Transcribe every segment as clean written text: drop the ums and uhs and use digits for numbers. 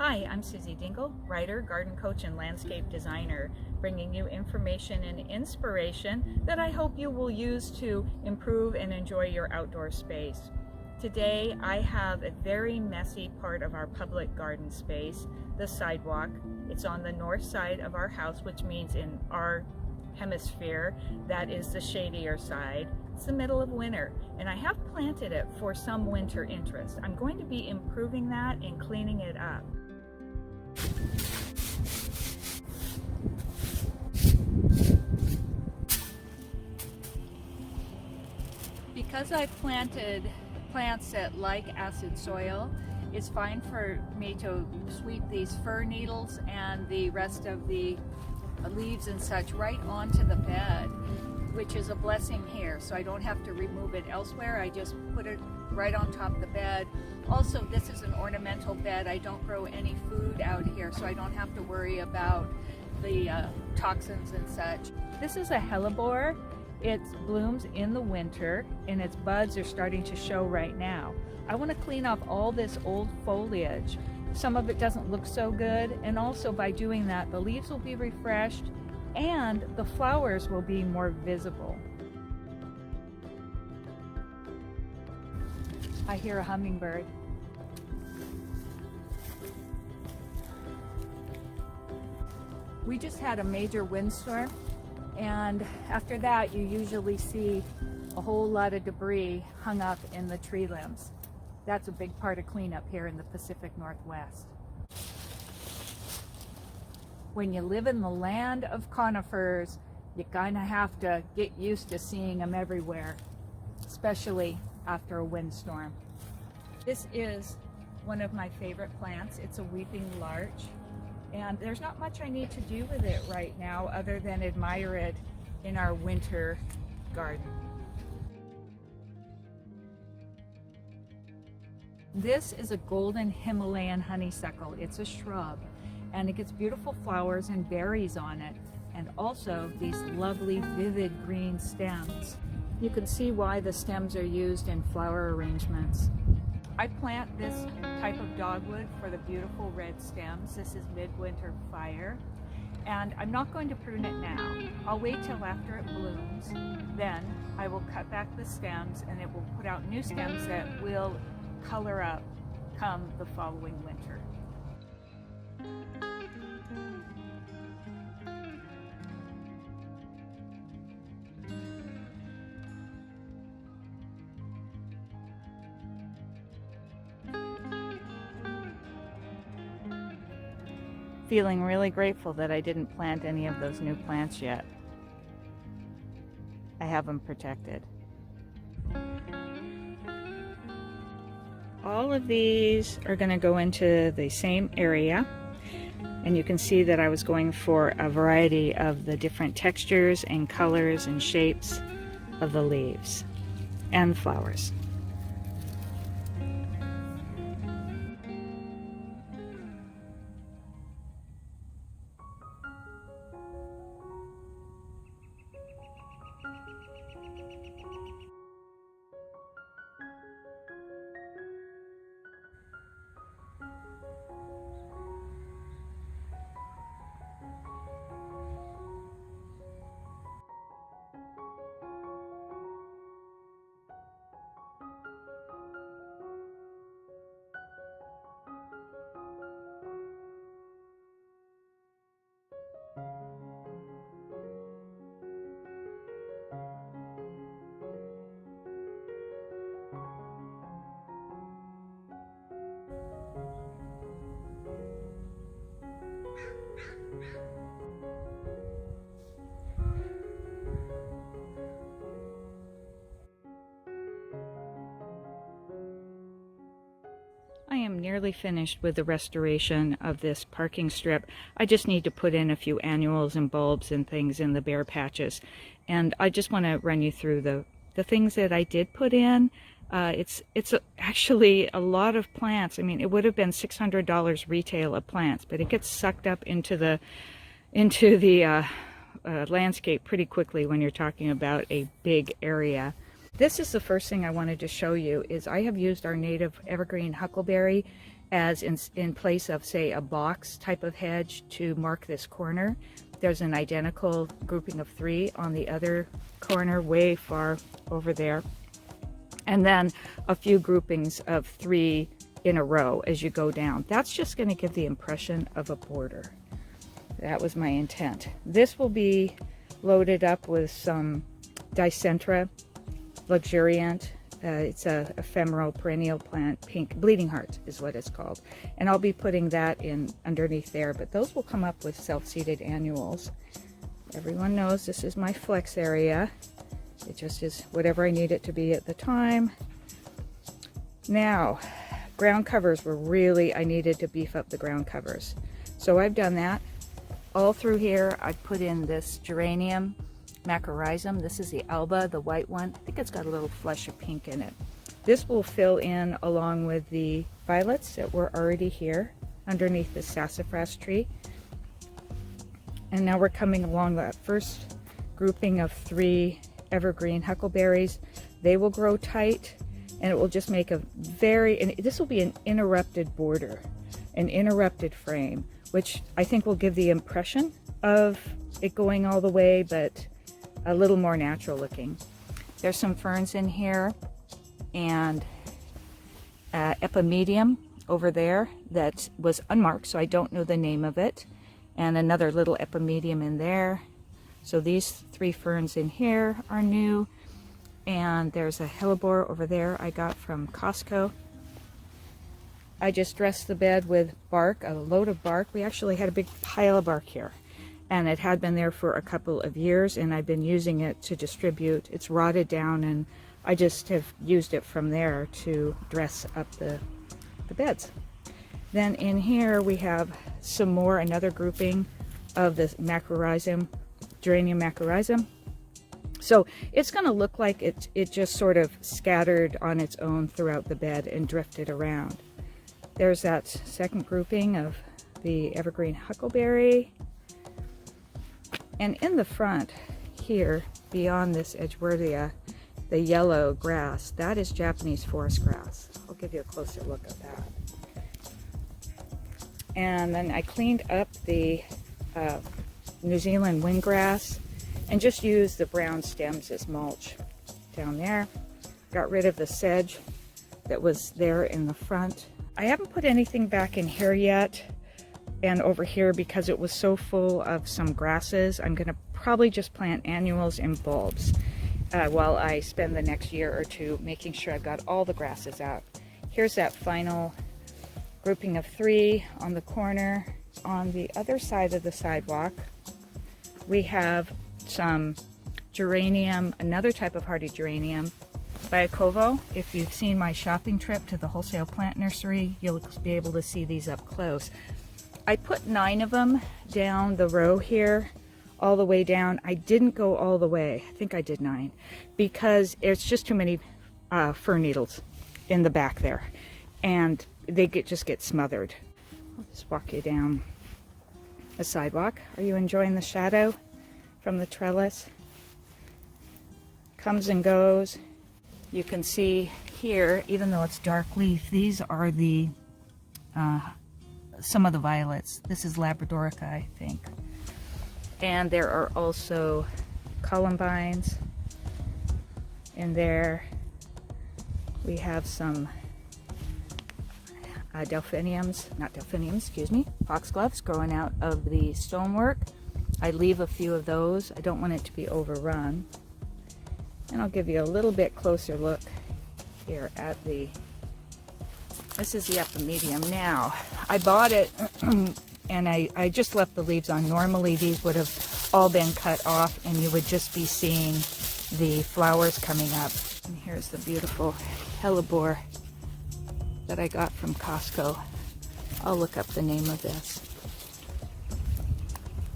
Hi, I'm Susie Dingle, writer, garden coach, and landscape designer, bringing you information and inspiration that I hope you will use to improve and enjoy your outdoor space. Today, I have a very messy part of our public garden space, the sidewalk. It's on the north side of our house, which means in our hemisphere, that is the shadier side. It's the middle of winter, and I have planted it for some winter interest. I'm going to be improving that and cleaning it up. Because I've planted plants that like acid soil, it's fine for me to sweep these fir needles and the rest of the leaves and such right onto the bed, which is a blessing here, so I don't have to remove it elsewhere. I just put it right on top of the bed. Also, this is an ornamental bed. I don't grow any food out here, so I don't have to worry about the toxins and such. This is a hellebore. It blooms in the winter and its buds are starting to show right now. I want to clean off all this old foliage. Some of it doesn't look so good, and also by doing that, the leaves will be refreshed and the flowers will be more visible. I hear a hummingbird. We just had a major windstorm, and after that you usually see a whole lot of debris hung up in the tree limbs. That's a big part of cleanup here in the Pacific Northwest. When you live in the land of conifers, you kind of have to get used to seeing them everywhere, especially after a windstorm. This is one of my favorite plants. It's a weeping larch, and there's not much I need to do with it right now other than admire it in our winter garden. This is a golden Himalayan honeysuckle. It's a shrub, and it gets beautiful flowers and berries on it, and also these lovely vivid green stems. You can see why the stems are used in flower arrangements. I plant this type of dogwood for the beautiful red stems. This is midwinter fire, and I'm not going to prune it now. I'll wait till after it blooms. Then I will cut back the stems, and it will put out new stems that will color up come the following winter. Feeling really grateful that I didn't plant any of those new plants yet. I have them protected. All of these are going to go into the same area, and you can see that I was going for a variety of the different textures and colors and shapes of the leaves and flowers. I am nearly finished with the restoration of this parking strip. I just need to put in a few annuals and bulbs and things in the bare patches. And I just want to run you through the things that I did put in. It's actually a lot of plants. I mean, it would have been $600 retail of plants, but it gets sucked up into the landscape pretty quickly when you're talking about a big area. This is the first thing I wanted to show you. Is I have used our native evergreen huckleberry as in place of, say, a box type of hedge to mark this corner. There's an identical grouping of 3 on the other corner, way far over there. And then a few groupings of 3 in a row as you go down. That's just going to give the impression of a border. That was my intent. This will be loaded up with some Dicentra luxuriant. It's a ephemeral perennial plant, pink bleeding heart is what it's called, and I'll be putting that in underneath there, but those will come up with self-seeded annuals. Everyone knows this is my flex area. It just is whatever I need it to be at the time. Now, ground covers were really, I needed to beef up the ground covers, so I've done that. All through here I put in this geranium Macrorhizum. This is the Alba, the white one. I think it's got a little flush of pink in it. This will fill in along with the violets that were already here underneath the sassafras tree. And now we're coming along that first grouping of 3 evergreen huckleberries. They will grow tight, and it will just make a and this will be an interrupted border, an interrupted frame, which I think will give the impression of it going all the way, but a little more natural looking. There's some ferns in here, and epimedium over there that was unmarked, so I don't know the name of it, and another little epimedium in there. So these 3 ferns in here are new, and there's a hellebore over there I got from Costco. I just dressed the bed with bark, a load of bark. We actually had a big pile of bark here, and it had been there for a couple of years, and I've been using it to distribute. It's rotted down, and I just have used it from there to dress up the beds. Then in here we have some more, another grouping of the Macrorhizum, geranium Macrorhizum. So it's going to look like it just sort of scattered on its own throughout the bed and drifted around. There's that second grouping of the evergreen huckleberry. And in the front here, beyond this Edgeworthia, the yellow grass, that is Japanese forest grass. I'll give you a closer look at that. And then I cleaned up the New Zealand windgrass and just used the brown stems as mulch down there. Got rid of the sedge that was there in the front. I haven't put anything back in here yet and over here because it was so full of some grasses. I'm going to probably just plant annuals and bulbs while I spend the next year or two making sure I've got all the grasses out. Here's that final grouping of 3 on the corner. On the other side of the sidewalk, we have some geranium, another type of hardy geranium, MAKEOVER. If you've seen my shopping trip to the wholesale plant nursery, you'll be able to see these up close. I put 9 of them down the row here, all the way down. I didn't go all the way. I think I did 9 because it's just too many fern needles in the back there, and they just get smothered. I'll just walk you down the sidewalk. Are you enjoying the shadow from the trellis? Comes and goes. You can see here, even though it's dark leaf, these are the some of the violets. This is Labradorica, I think. And there are also columbines in there. We have some foxgloves growing out of the stonework. I leave a few of those. I don't want it to be overrun. And I'll give you a little bit closer look here at this is the epimedium. Now, I bought it and I just left the leaves on. Normally these would have all been cut off and you would just be seeing the flowers coming up. And here's the beautiful hellebore that I got from Costco. I'll look up the name of this.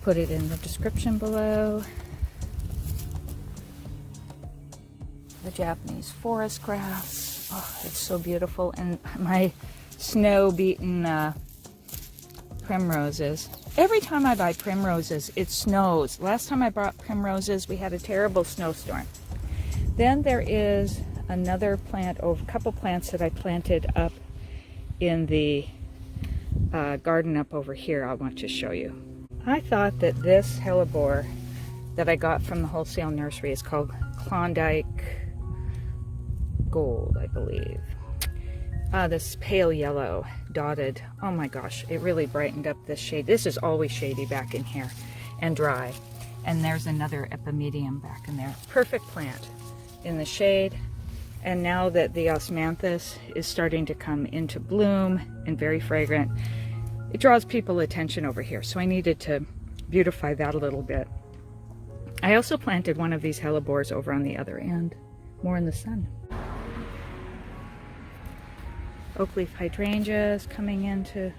Put it in the description below. The Japanese forest grass. Oh, it's so beautiful. And my snow-beaten primroses. Every time I buy primroses, it snows. Last time I bought primroses, we had a terrible snowstorm. Then there is another plant, or a couple plants that I planted up in the garden up over here I want to show you. I thought that this hellebore that I got from the wholesale nursery is called Klondike Gold, I believe. This pale yellow dotted, oh my gosh, it really brightened up this shade. This is always shady back in here and dry. And there's another epimedium back in there. Perfect plant in the shade. And now that the osmanthus is starting to come into bloom and very fragrant, it draws people attention over here. So I needed to beautify that a little bit. I also planted one of these hellebores over on the other end, more in the sun. Oak leaf hydrangeas coming into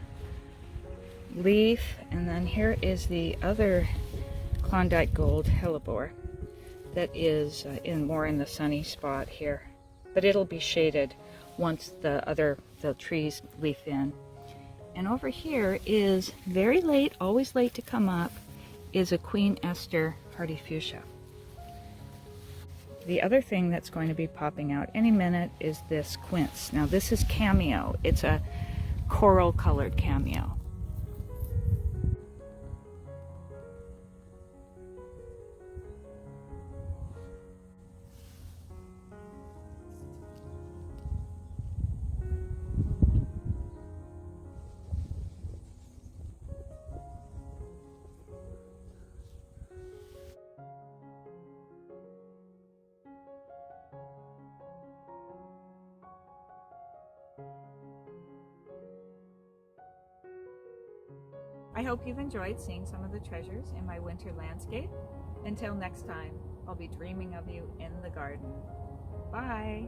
leaf, and then here is the other Klondike Gold hellebore that is more in the sunny spot here, but it'll be shaded once the trees leaf in. And over here is very late, always late to come up, is a Queen Esther hardy fuchsia. The other thing that's going to be popping out any minute is this quince. Now this is cameo. It's a coral colored cameo. I hope you've enjoyed seeing some of the treasures in my winter landscape. Until next time, I'll be dreaming of you in the garden. Bye!